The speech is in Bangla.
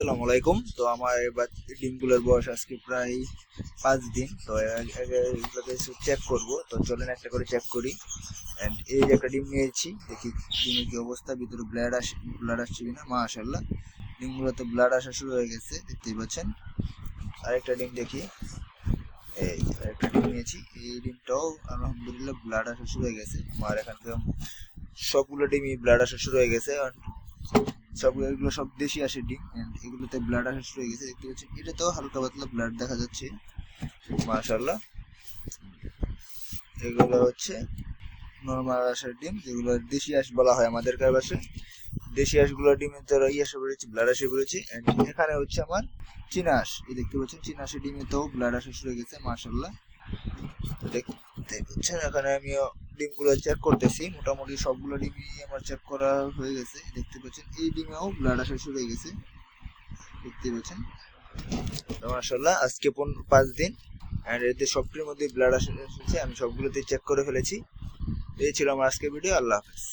আসসালামু আলাইকুম। তো আমার এবার ডিমগুলোর বয়স আজকে প্রায় 5 দিন। তো এগুলোকে চেক করব। তো চলেন একটা করে চেক করি। এন্ড এই যে একটা ডিম নিয়েছি, দেখি ডিমের কি অবস্থা, ভিতরে ব্লাড আসছে কিনা। মাশাআল্লাহ, ডিমগুলোতে ব্লাড আসা শুরু হয়ে গেছে, দেখতেই পাচ্ছেন। আরেকটা ডিম দেখি। এই যে আরেকটা ডিম নিয়েছি, এই ডিমটাও আলহামদুলিল্লাহ ব্লাড আসা শুরু হয়ে গেছে। আমার এখানকার সবগুলো ডিমই ব্লাড আসা শুরু হয়ে গেছে। এগুলো সব দেশি আসে ডিম, and এগুলোতে ব্লাড আসা শুরু হয়ে গেছে, দেখতে পাচ্ছেন। এটাতেও হালকা পাতলা ব্লাড দেখা যাচ্ছে, মাশাআল্লাহ। এগুলো হচ্ছে নর্মাল আসার ডিম, যেগুলো দেশি হাঁস বলা হয় আমাদের ভাষায়। দেশি হাঁসগুলোর ডিমের তো ইয়ে বেরোচ্ছে, ব্লাড আসে বেরোচ্ছে। and এখানে হচ্ছে আমার চীনা হাঁস, এই দেখতে পাচ্ছেন চীনা হাঁসের ডিমেতেও ব্লাড আসা শুরু হয়ে গেছে, মাশাআল্লাহ। দেখতে পাচ্ছেন, এখানে আমিও ডিমগুলো চেক করতেছি। মোটামুটি সবগুলো ডিমই আমার চেক করা হয়ে গেছে, দেখতে পাচ্ছেন। এই ডিমেও ব্লাড আসা শুরু হয়ে গেছে, দেখতে পাচ্ছেন। মাশাআল্লাহ, আজকে 5 দিন, এন্ড এতে সবটির মধ্যে ব্লাড এসেছে। আমি সবগুলোতে চেক করে ফেলেছি। এই ছিল আমার আজকের ভিডিও। আল্লাহ হাফেজ।